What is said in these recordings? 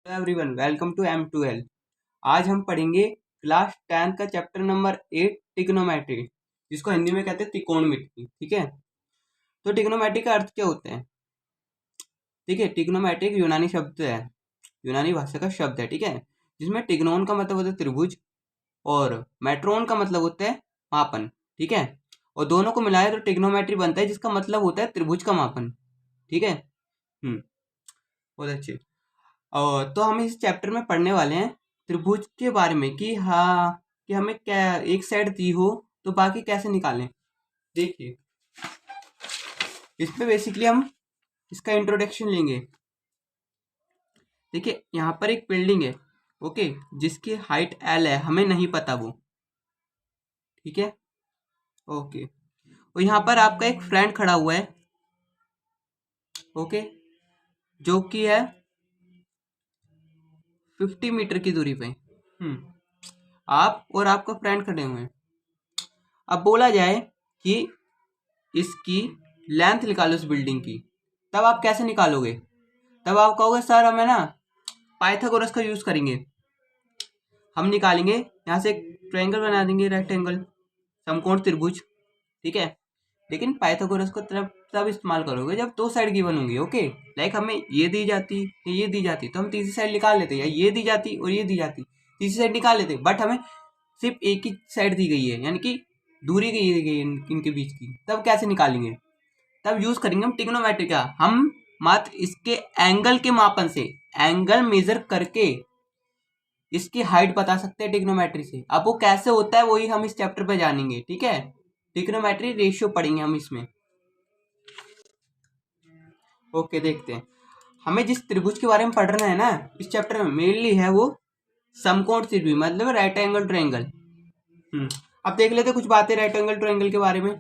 Everyone welcome to M2L। आज हम पढ़ेंगे क्लास 10 का चैप्टर नंबर 8 ट्रिग्नोमेट्री, जिसको हिंदी में कहते हैं त्रिकोणमिति। ठीक है, तो ट्रिग्नोमेट्री का अर्थ क्या होता है? ठीक है, ट्रिग्नोमेट्री एक यूनानी शब्द है, यूनानी भाषा का शब्द है। ठीक है, जिसमें ट्रिग्नोन का मतलब होता है त्रिभुज और मेट्रोन का मतलब होता है मापन। ठीक है, और दोनों को मिलाए तो ट्रिग्नोमेट्री बनता है, जिसका मतलब होता है त्रिभुज का मापन। ठीक है, बहुत अच्छे। और तो हम इस चैप्टर में पढ़ने वाले हैं त्रिभुज के बारे में कि हाँ, कि हमें क्या एक साइड दी हो तो बाकी कैसे निकालें। देखिए, इसमें बेसिकली हम इसका इंट्रोडक्शन लेंगे। देखिए, यहाँ पर एक बिल्डिंग है, ओके, जिसकी हाइट L है, हमें नहीं पता वो। ठीक है, ओके, और यहाँ पर आपका एक फ्रेंड खड़ा हुआ है, ओके, जो कि है 50 मीटर की दूरी पे। आप और आपका फ्रेंड खड़े हुए हैं। अब बोला जाए कि इसकी लेंथ निकालो इस बिल्डिंग की, तब आप कैसे निकालोगे? तब आप कहोगे सर हमें ना पाइथागोरस का यूज करेंगे। हम निकालेंगे यहाँ से एक ट्रायंगल बना देंगे, रेक्टेंगल, समकोण त्रिभुज। ठीक है, लेकिन पाइथागोरस को तब इस्तेमाल करोगे जब दो साइड गिवन होंगी। ओके, लाइक हमें ये दी जाती ये दी जाती तो हम तीसरी साइड निकाल लेते, या ये दी जाती और ये दी जाती तीसरी साइड निकाल लेते, बट हमें सिर्फ एक ही साइड दी गई है, यानी कि दूरी दी गई है इनके बीच की। तब कैसे निकालेंगे? तब यूज करेंगे हम ट्रिग्नोमेट्री का। हम मात्र इसके एंगल के मापन से, एंगल मेजर करके इसकी हाइट बता सकते हैं ट्रिग्नोमेट्री से। अब वो कैसे होता है वही हम इस चैप्टर पे जानेंगे। ठीक है, ट्रिग्नोमेट्री रेशियो पढ़ेंगे हम इसमें। ओके, देखते हैं। हमें जिस त्रिभुज के बारे में पढ़ना है ना इस चैप्टर में, मेनली है वो समकोण त्रिभुज, मतलब राइट एंगल ट्रायंगल। अब देख लेते हैं कुछ बातें राइट एंगल ट्रायंगल के बारे में।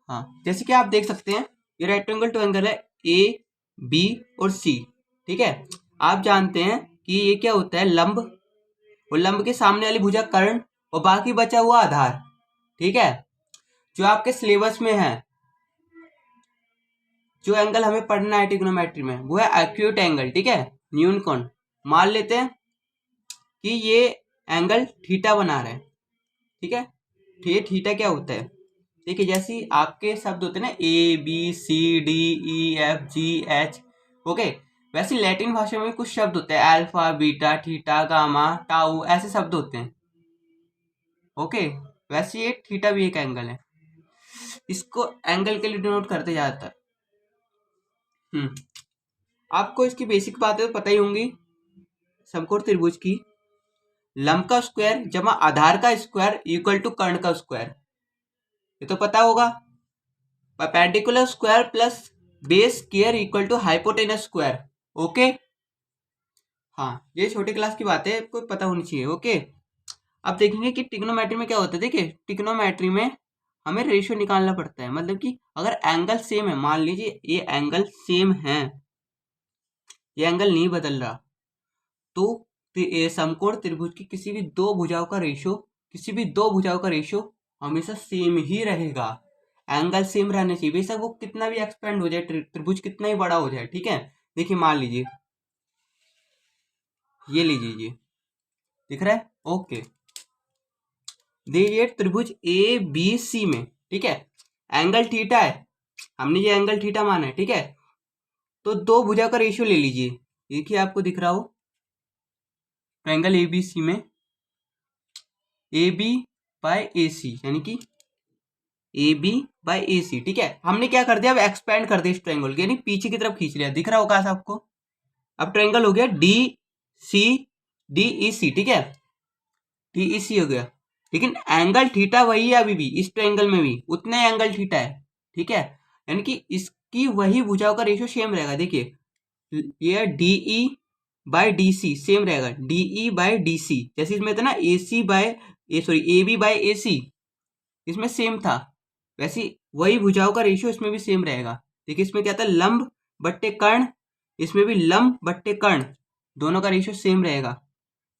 हाँ, जैसे कि आप देख सकते हैं, ये रेक्टेंगल ट्रायंगल है ए, बी और सी। ठीक है, आप जानते हैं कि ये क्या होता है, लंब, और लंब के सामने वाली भुजा कर्ण, और बाकी बचा हुआ आधार। ठीक है, जो आपके सिलेबस में है, जो एंगल हमें पढ़ना है ट्रिग्नोमेट्री में, वो है एक्यूट एंगल। ठीक है, न्यून कोण। मान लेते हैं कि ये एंगल थीटा बना रहा है। ठीक है, ये थीटा क्या होता है? देखिए, जैसे आपके शब्द होते हैं ना ABCDEFGH, ओके, वैसे लैटिन भाषा में कुछ शब्द होते हैं, alpha, beta, theta, gamma, tau, ऐसे शब्द होते हैं। ओके, वैसे ये थीटा भी एक एंगल है, इसको एंगल के लिए डिनोट करते जाता है। आपको इसकी बेसिक बातें तो पता ही होंगी समकोण त्रिभुज की। लंब का स्क्वायर जमा आधार का स्क्वायर इक्वल टू कर्ण का स्क्वायर, ये तो पता होगा। Perpendicular square plus base square equal to hypotenuse square. Okay, हाँ, ये छोटी क्लास की बात है, आपको पता होनी चाहिए। ओके, अब देखेंगे कि ट्रिग्नोमेट्री में क्या होता है। देखिए, ट्रिग्नोमेट्री में हमें रेशियो निकालना पड़ता है, मतलब कि अगर एंगल सेम है, मान लीजिए ये एंगल सेम है, ये एंगल नहीं बदल रहा, तो समकोण त्रिभुज की किसी भी दो भुजाओं का रेशियो हमेशा सेम ही रहेगा। एंगल सेम रहने चाहिए, बेशक वो कितना भी एक्सपेंड हो जाए, त्रिभुज कितना ही बड़ा हो जाए। ठीक है, देखिए, मान लीजिए ये लीजिए, दिख रहा है? ओके, देखिए त्रिभुज ए बी सी में, ठीक है, एंगल थीटा है, हमने ये एंगल थीटा माना है। ठीक है, तो दो भुजा का रेशियो ले लीजिए। देखिए, आपको दिख रहा हो ट्रायंगल ए बी सी में ए बी बाय ए सी, यानी कि ए बी बाय ए सी। ठीक है, हमने क्या कर दिया, अब एक्सपेंड कर दिया इस ट्रायंगल के, यानी पीछे की तरफ खींच लिया। दिख रहा होगा आपको, अब ट्रायंगल हो गया डी सी डी ई सी। ठीक है, डी ई सी हो गया, लेकिन एंगल थीटा वही है अभी भी, इस ट्रायंगल में भी उतना एंगल थीटा है। ठीक है, यानी कि इसकी वही भुजाओं का रेशियो सेम रहेगा। देखिए, ये d e by d c same रहेगा, d e by d c, जैसे इसमें था ना a c by a b by a c, इसमें सेम था, वैसे वही भुजाओं का रेशियो इसमें भी सेम रहेगा। देखिए, इसमें क्या था, लंब बट्टे कर्ण, इसमें भी लंब बट्टे कर्ण, दोनों का रेशियो सेम रहेगा,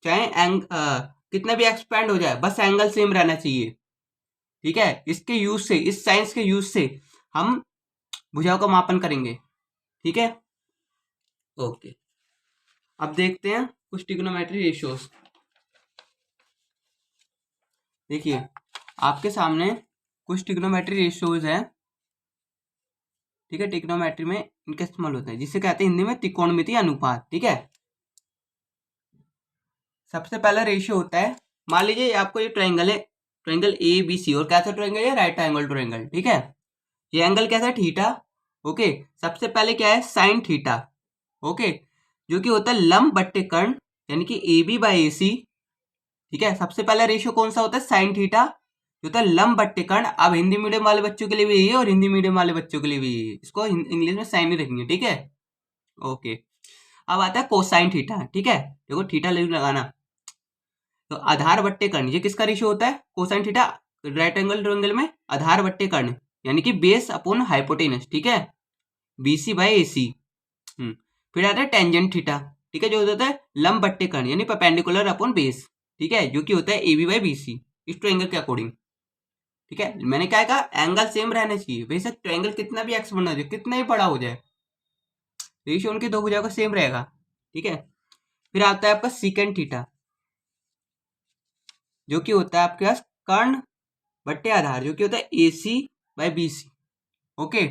चाहे कितना भी एक्सपेंड हो जाए, बस एंगल सेम रहना चाहिए। ठीक है, इसके यूज से, इस साइंस के यूज से हम भुजाओं का मापन करेंगे। ठीक है, ओके, अब देखते हैं कुछ ट्रिग्नोमेट्री रेशियोज। देखिए आपके सामने कुछ ट्रिग्नोमेट्री रेशियोज है, ठीक है। ट्रिग्नोमेट्री में इनका इस्तेमाल होता है, जिसे कहते हैं हिंदी में त्रिकोणमितीय अनुपात, ठीक है। सबसे पहला रेशियो होता है, मान लीजिए आपको ये ट्रायंगल है, ट्रायंगल ए बी सी, और कैसा ट्रायंगल है, राइट एंगल ट्रायंगल, ठीक है। ये एंगल कैसा है, थीटा, ओके। सबसे पहले क्या है, साइन थीटा, ओके, जो कि होता है लंब बट्टे कर्ण, यानी कि ए बी बाई ए सी, ठीक है। सबसे पहला रेशियो कौन सा होता है, साइन थीटा, जो होता है लंब बट्टे कर्ण। अब हिंदी मीडियम वाले बच्चों के लिए भी यही है और हिंदी मीडियम वाले बच्चों के लिए भी यही है, इसको इंग्लिश में साइन ही रखेंगे, ठीक है, ओके। अब आता है कोसाइन थीटा, ठीक है, देखो थीटा लगाना, तो आधार बट्टे कर्ण, ये किसका रेशियो होता है, cosine theta, right angle triangle में आधार बट्टे कर्ण, यानी कि बेस अपॉन हाइपोटेनस, ठीक है, बीसी बाई एसी। फिर आता है टेंजेंट थीटा, ठीक है, जो होता है लंब बट्टे कर्ण, यानी परपेंडिकुलर अपॉन बेस, ठीक है, जो कि होता है A B by B C, इस ट्रायंगल के अकॉर्डिंग, ठीक है। मैंने क्या कहा, एंगल सेम रहना चाहिए, बेशक ट्रायंगल कितना भी एक्स बना जाए, कितना भी बड़ा हो जाए, रेशियो उनकी दो भुजाओं का सेम रहेगा, ठीक है। फिर आता है आपका सीकेंट थीटा, जो कि होता है आपके पास कर्ण बट्टे आधार, जो कि होता है A C by B C, okay.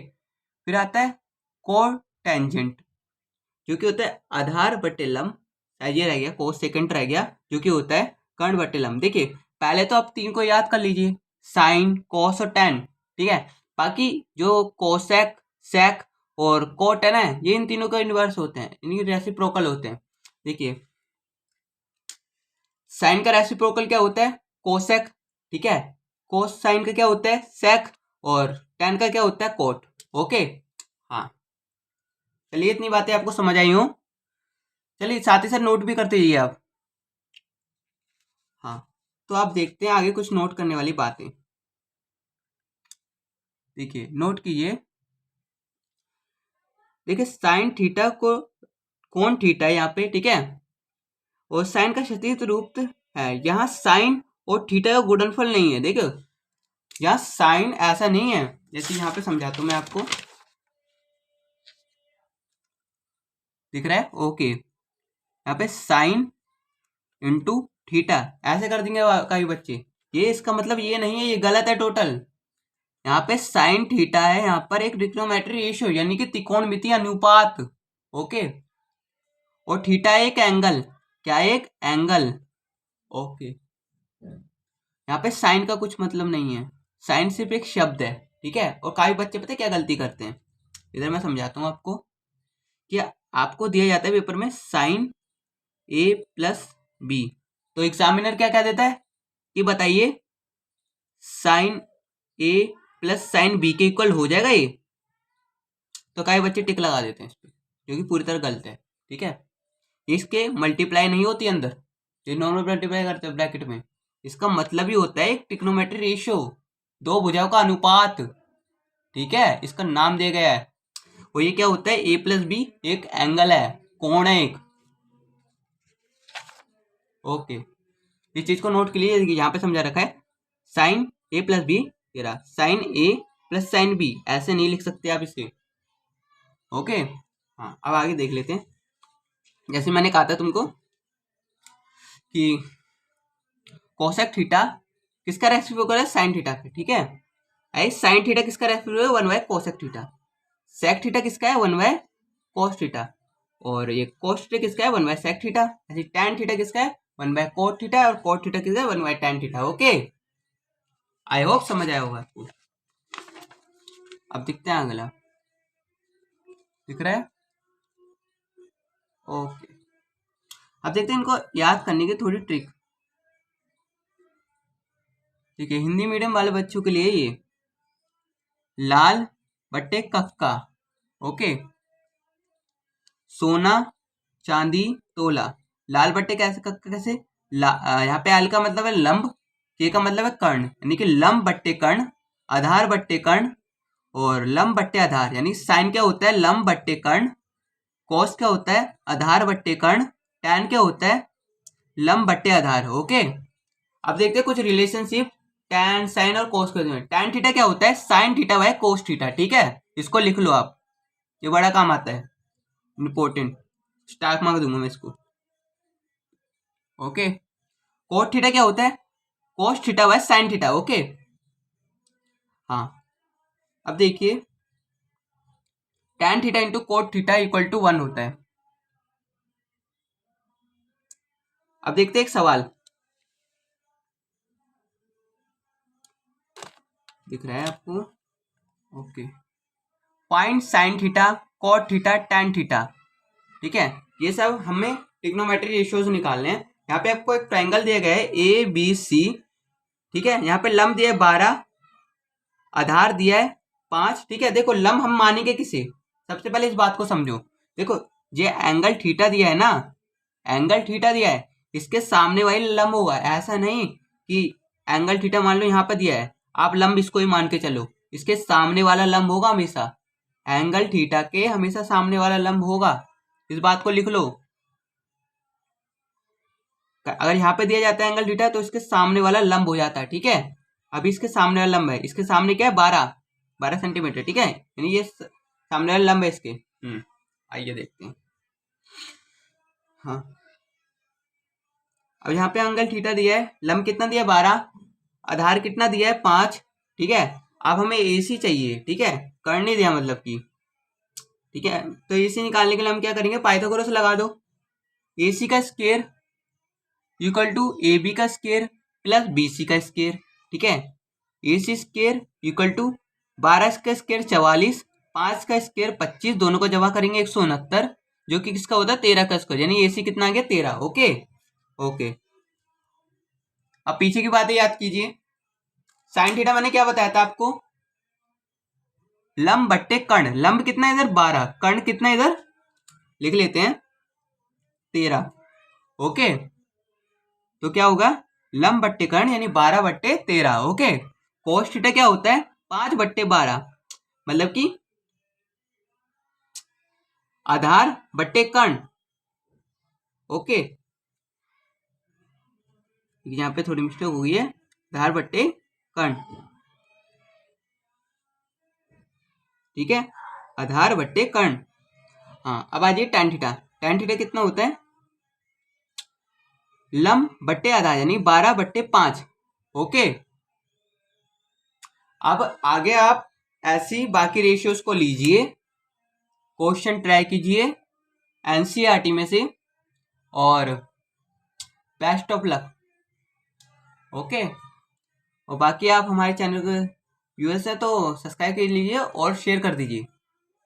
फिर आता है कोट टेंजेंट, जो कि होता है आधार बट्टे लंब, ये रह गया कोस सेकंड रह गया, जो कि होता है कर्ण बट्टे लंब। देखिए पहले तो आप तीन को याद कर लीजिए, साइन कोस और टेन, ठीक है। बाकी जो कोसेक सेक और कोट है ना, ये इन तीनों का इन्वर्स होते हैं, इनके रेसिप्रोकल होते हैं। देखिए साइन का रेसिप्रोकल क्या होता है, कोसेक, ठीक है। कोस साइन का क्या होता है, सेक, और टेन का क्या होता है, कोट, ओके। हाँ चलिए इतनी बातें आपको समझ आई हो, चलिए साथ ही साथ नोट भी करते जाइए आप। हाँ तो आप देखते हैं आगे कुछ नोट करने वाली बातें, देखिए नोट कीजिए। देखिए साइन थीटा को कौन थीटा है यहाँ पे, ठीक है, और साइन का क्षैतिज रूप है, यहाँ साइन और थीटा का गुणनफल नहीं है। देखो यहाँ साइन ऐसा नहीं है, जैसे यहाँ पे समझाता हूँ मैं आपको, दिख रहा है, ओके। यहाँ पे साइन इंटू थीटा ऐसे कर देंगे कई बच्चे, ये इसका मतलब ये नहीं है, ये गलत है टोटल। यहाँ पे साइन थीटा है, यहाँ पर एक ट्रिग्नोमेट्री रेशियो, यानी कि त्रिकोणमितीय अनुपात, ओके। और थीटा एक एंगल, क्या एक एंगल, ओके। यहाँ पे साइन का कुछ मतलब नहीं है, साइन सिर्फ एक शब्द है, ठीक है। और काफी बच्चे पता है क्या गलती करते हैं, इधर मैं समझाता हूँ आपको, कि आपको दिया जाता है पेपर में साइन ए प्लस बी, तो एग्जामिनर क्या कह देता है कि बताइए साइन ए प्लस साइन बी के इक्वल हो जाएगा ये, तो कई बच्चे टिक लगा देते हैं इस पर, जो कि पूरी तरह गलत है, ठीक है। इसके मल्टीप्लाई नहीं होती अंदर, ये नॉर्मल मल्टीप्लाई करते हैं ब्रैकेट में, इसका मतलब ही होता है एक ट्रिग्नोमेट्री रेशियो, दो भुजाओं का अनुपात, ठीक है, इसका नाम दिया गया है। और ये क्या होता है, ए प्लस बी एक एंगल है, कोण है एक, ओके। इस चीज को नोट के लिए यहाँ पे समझा रखा है, साइन ए प्लस बी, ये रहा साइन ए प्लस साइन बी, ऐसे नहीं लिख सकते आप इसे, ओके। हाँ अब आगे देख लेते हैं, जैसे मैंने कहा था तुमको कि कोसेक थीटा किसका रेसिप्रोकल है, साइन थीटा का, ठीक है। आई साइन थीटा किसका रेसिप्रोकल है, 1 by cosec theta. Sec theta किसका है, 1 बाय कोस थीटा। और ये कोस थीटा किसका है, 1 बाय सेक थीटा। ऐसे टैन थीटा किसका है, 1 बाय कोट थीटा, और कोट थीटा किसका है, 1 by tan theta, okay. I hope समझ आया होगा आपको। अब दिखते हैं अगला, दिख रहा है, ओके। अब देखते हैं इनको याद करने की थोड़ी ट्रिक, ठीक है। हिंदी मीडियम वाले बच्चों के लिए ये लाल बट्टे कक्का, ओके, सोना चांदी तोला, लाल बट्टे कैसे कक्का कैसे, यहाँ पे एल का मतलब है लंब, के का मतलब है कर्ण, यानी कि लंब बट्टे कर्ण, आधार बट्टे कर्ण, और लंब बट्टे आधार, यानी साइन क्या होता है, लंब बट्टे कर्ण, कॉस क्या होता है, आधार बट्टे कर्ण, टैन क्या होता है, लंब बट्टे आधार, ओके। अब देखते हैं कुछ रिलेशनशिप टैन साइन और कोस के। टैन थीटा क्या होता है, sine theta by cos theta, ठीक है, इसको लिख लो आप, ये बड़ा काम आता है, इंपॉर्टेंट। स्टार मार्क दूंगा मैं इसको। ओके, कोट थीटा क्या होता है? Cos theta by sine theta. Okay, हाँ, अब देखिए tan theta into cot theta equal to 1 होता है। अब देखते हैं एक सवाल, दिख रहा है आपको? Okay, find sine theta, cot theta, tan theta. ठीक है, ये सब हमें ट्रिग्नोमेट्री रेशियोज निकालने हैं। यहाँ पे आपको एक ट्रायंगल दिया गया है ए बी सी। ठीक है, यहाँ पे लंब दिया है 12, आधार दिया है 5। ठीक है, देखो लंब हम मानेंगे किसे? सबसे पहले इस बात को समझो। देखो, ये एंगल थीटा दिया है ना, एंगल थीटा दिया है, इसके सामने वाली लंब होगा। ऐसा नहीं कि एंगल थीटा मान लो यहाँ पे दिया है, आप लंब इसको ही मान के चलो, इसके सामने वाला लंब होगा हमेशा। एंगल थीटा के हमेशा सामने वाला लंब होगा, इस बात को लिख लो। अगर यहाँ पे दिया जाता है एंगल थीटा तो इसके सामने वाला लंब हो जाता है। ठीक है, अभी इसके सामने वाला लंब है, इसके सामने क्या है? 12 सेंटीमीटर। ठीक है, यानी ये सामने वाला लंब है इसके। आइए देखते हैं। हाँ, अब यहाँ पे एंगल थीटा दिया है, लंब कितना दिया है? 12, आधार कितना दिया है? 5। ठीक है, अब हमें एसी चाहिए। ठीक है, कर नहीं दिया मतलब कि। ठीक है, तो एसी निकालने के लिए हम क्या करेंगे? पाइथागोरस लगा दो। एसी का square equal to A B का स्क्वायर प्लस बी सी का स्क्वायर। ठीक है, A C square equal to 12 का स्क्वायर 44, 5 का स्क्वायर 25, दोनों को जमा करेंगे 169, जो कि किसका होता है? 13 का स्क्वायर, यानी ए सी कितना आ गया? 13। ओके ओके, अब पीछे की बातें याद कीजिए। साइन थीटा मैंने क्या बताया था आपको? लंब बट्टे कर्ण। लंब कितना है इधर? 12, कर्ण कितना है इधर? लिख लेते हैं 13। ओके, तो क्या होगा? लंब बट्टे कर्ण यानी 12/13। ओके, कोस थीटा क्या होता है? 5/12, मतलब कि आधार बट्टे कर्ण। ओके, यहाँ पे थोड़ी मिस्टेक हो गई है, आधार बट्टे कर्ण। ठीक है, आधार बट्टे कर्ण। हाँ, अब आ जाइए tan थीटा। tan थीटा कितना होता है? लंब बट्टे आधार यानी 12/5। ओके, अब आगे आप ऐसी बाकी रेशियोज को लीजिए, क्वेश्चन ट्राई कीजिए एनसीईआरटी में से, और बेस्ट ऑफ लक। ओके, और बाकी आप हमारे चैनल को व्यूअर्स है तो सब्सक्राइब कर लीजिए और शेयर कर दीजिए।